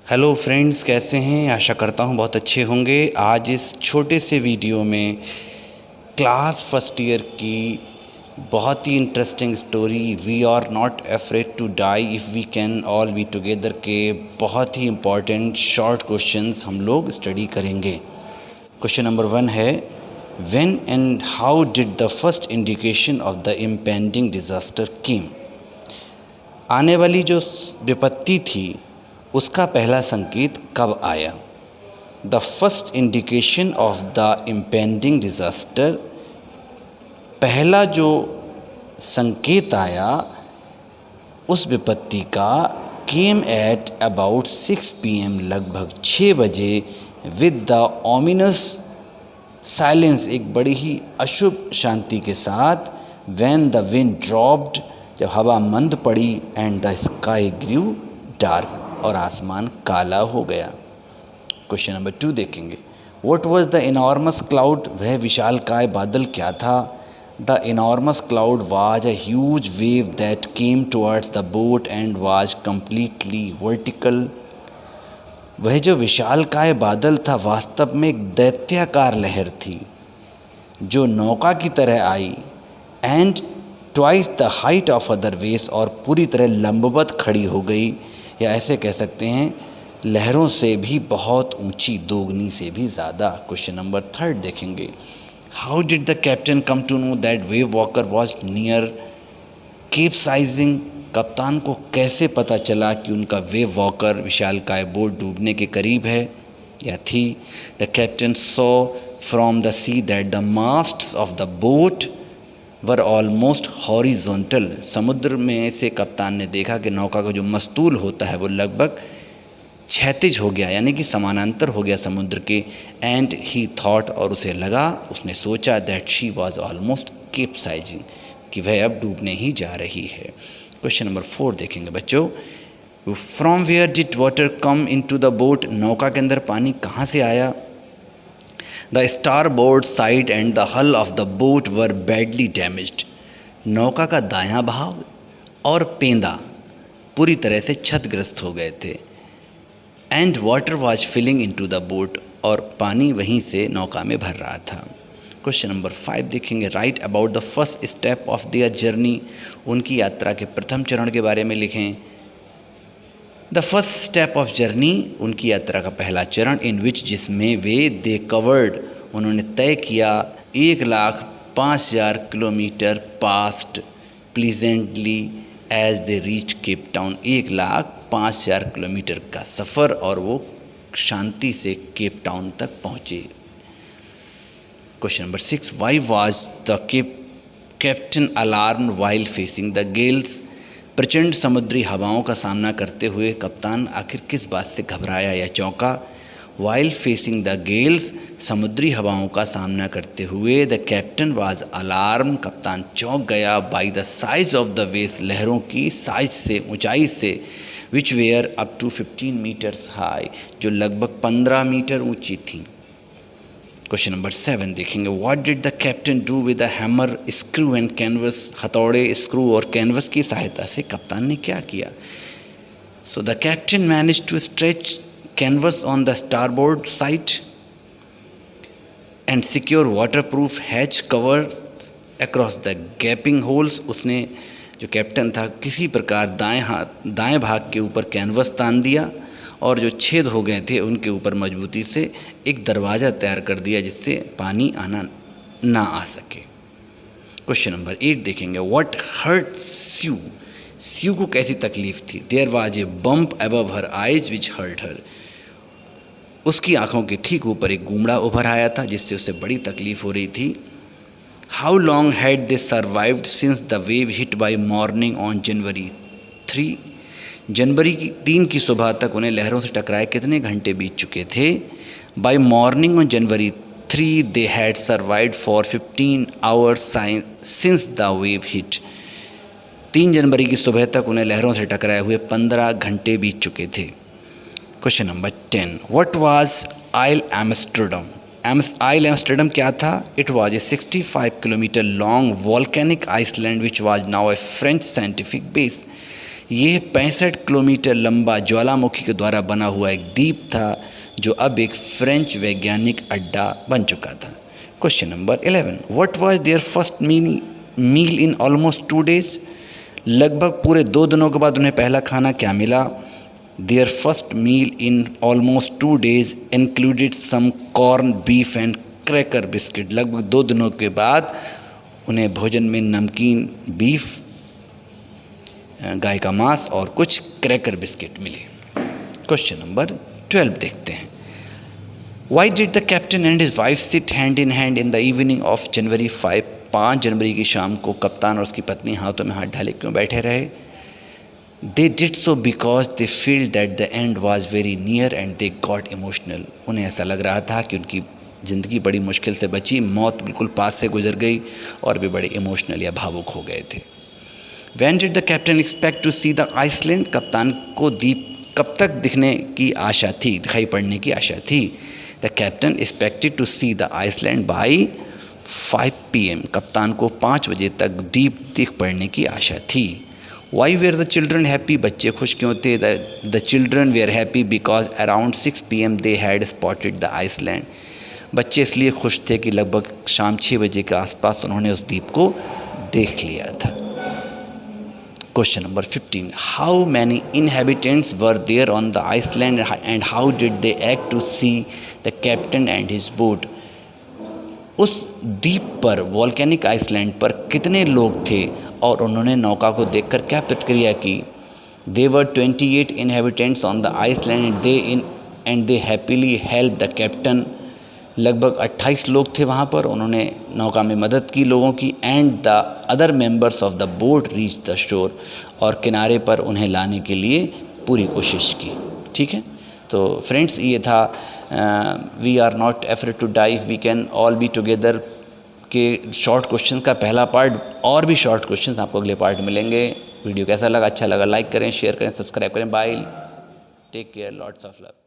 Hello friends, कैसे हैं? आशा करता हूँ बहुत अच्छे होंगे। आज इस छोटे से वीडियो में क्लास फर्स्ट ईयर की बहुत ही interesting story we are not afraid to die if we can all be together के बहुत ही इम्पॉर्टेंट शॉर्ट क्वेश्चंस हम लोग स्टडी करेंगे। क्वेश्चन नंबर 1 है, when and how did the first indication of the impending disaster came? आने वाली जो विपत्ति थी उसका पहला संकेत कब आया? The first indication of the impending disaster, पहला जो संकेत आया उस विपत्ति का, केम एट अबाउट 6 PM, लगभग 6 बजे, विद द ओमिनस साइलेंस, एक बड़ी ही अशुभ शांति के साथ, व्हेन द विंड ड्रॉप्ड, जब हवा मंद पड़ी, and the sky grew dark, और आसमान काला हो गया। क्वेश्चन नंबर 2 देखेंगे, what was the enormous cloud? वह विशालकाय बादल क्या था? The enormous cloud was a huge wave that came towards the boat and was completely vertical. वह जो विशालकाय बादल था वास्तव में एक दैत्याकार लहर थी जो नौका की तरह आई, and twice the height of other waves, और पूरी तरह लंबवत खड़ी हो गई, या ऐसे कह सकते हैं लहरों से भी बहुत ऊंची, दोगुनी से भी ज़्यादा। क्वेश्चन नंबर 3 देखेंगे, how did the captain come to know that wave walker was near capsizing? कप्तान को कैसे पता चला कि उनका वेव वॉकर, विशालकाय बोट, डूबने के करीब है या थी? The captain saw from the sea that the masts of the boat were almost horizontal. समुद्र में से कप्तान ने देखा कि नौका का जो मस्तूल होता है वो लगभग क्षैतिज हो गया, यानी कि समानांतर हो गया समुद्र के। एंड ही थॉट, और उसे लगा, उसने सोचा, that she was almost capsizing, कि वह अब डूबने ही जा रही है। क्वेश्चन नंबर 4 देखेंगे बच्चों, from where did water come into the boat? नौका के अंदर पानी कहाँ से आया? The starboard side and the hull of the boat were badly damaged. नौका का दायां भाग और पेंदा पूरी तरह से क्षतग्रस्त हो गए थे। And water was filling into the boat, और पानी वहीं से नौका में भर रहा था। क्वेश्चन नंबर 5 देखेंगे, right about the first step of their journey. उनकी यात्रा के प्रथम चरण के बारे में लिखें। The first step of journey, उनकी यात्रा का पहला चरण, इन विच, जिसमें वे, दे कवर्ड, उन्होंने तय किया, 1,05,000 kilometre past pleasantly as they reach Cape Town. 1,05,000 kilometre का सफ़र, और वो शांति से केप टाउन तक पहुँचे। Question number 6, why was the captain alarm while facing the Gales? प्रचंड समुद्री हवाओं का सामना करते हुए कप्तान आखिर किस बात से घबराया या चौंका? वाइल फेसिंग द गेल्स, समुद्री हवाओं का सामना करते हुए, द कैप्टन वाज अलार्म, कप्तान चौंक गया, by the size of the waves, लहरों की साइज से, ऊंचाई से, which were up to 15 meters high, जो लगभग 15 मीटर ऊंची थी। क्वेश्चन नंबर 7 देखेंगे, what did the captain do with the hammer, screw and canvas? हथौड़े, स्क्रू और कैनवस की सहायता से कप्तान ने क्या किया? So the captain manage to stretch canvas on the starboard side and secure waterproof hatch cover across the gaping holes. उसने, जो कैप्टन था, किसी प्रकार दाएं भाग के ऊपर कैनवस तान दिया, और जो छेद हो गए थे उनके ऊपर मजबूती से एक दरवाज़ा तैयार कर दिया जिससे पानी आना ना आ सके। क्वेश्चन नंबर 8 देखेंगे, व्हाट हर्ट स्यू? स्यू को कैसी तकलीफ थी? There was a bump above her eyes which hurt her. उसकी आंखों के ठीक ऊपर एक गुमड़ा उभर आया था जिससे उसे बड़ी तकलीफ हो रही थी। How long had they survived since the wave hit by morning on January 3? जनवरी 3 की सुबह तक उन्हें लहरों से टकराए कितने घंटे बीत चुके थे? By morning on January 3 they had survived for 15 hours since the wave hit. 3 जनवरी की सुबह तक उन्हें लहरों से टकराए हुए 15 घंटे बीत चुके थे। Question number 10, what was Ile Amsterdam? Ile Amsterdam क्या था? It was a 65 kilometre long volcanic island which was now a French scientific base. ये 65 किलोमीटर लंबा ज्वालामुखी के द्वारा बना हुआ एक द्वीप था जो अब एक फ्रेंच वैज्ञानिक अड्डा बन चुका था। Question number 11, what was their first meal in almost 2 days? लगभग पूरे 2 दिनों के बाद उन्हें पहला खाना क्या मिला? Their first meal in almost 2 days included some corn beef and cracker biscuit. लगभग 2 दिनों के बाद उन्हें भोजन में नमकीन बीफ, गाय का मांस और कुछ क्रैकर बिस्किट मिले। क्वेश्चन नंबर 12 देखते हैं। Why did the captain and his wife sit hand in hand in the evening of January 5 जनवरी की शाम को कप्तान और उसकी पत्नी हाथों में हाथ डाले क्यों बैठे रहे? They did so because they feel that the end was very near and they got emotional. उन्हें ऐसा लग रहा था कि उनकी ज़िंदगी बड़ी मुश्किल से बची, मौत बिल्कुल पास से गुजर गई और वे बड़े इमोशनल या भावुक हो गए थे। When did the captain expect to see the Iceland? कप्तान को द्वीप कब तक दिखने की आशा थी, दिखाई पड़ने की आशा थी? The captain expected to see the Iceland by 5 PM. कप्तान को 5 बजे तक द्वीप दिख पड़ने की आशा थी। Why were the children happy? बच्चे खुश क्यों थे? The children were happy because around 6 PM they had spotted the Iceland. बच्चे इसलिए खुश थे कि लगभग शाम 6 बजे के आसपास उन्होंने उस द्वीप को देख लिया था। Question number 15. How many inhabitants were there on the Iceland and how did they act to see the captain and his boat? उस द्वीप पर, वॉल्केनिक आइसलैंड पर कितने लोग थे और उन्होंने नौका को देखकर क्या प्रतिक्रिया की? There were 28 inhabitants on the Iceland and they happily helped the captain. लगभग 28 लोग थे वहाँ पर, उन्होंने नौका में मदद की लोगों की। And the other members of the boat reach the shore, और किनारे पर उन्हें लाने के लिए पूरी कोशिश की। ठीक है, तो फ्रेंड्स ये था we are not afraid to dive, we can all be together के शॉर्ट क्वेश्चन का पहला पार्ट। और भी शॉर्ट क्वेश्चन आपको अगले पार्ट मिलेंगे। वीडियो कैसा लगा? अच्छा लगा लाइक करें, शेयर करें, सब्सक्राइब करें। Bye, take care, lots of love.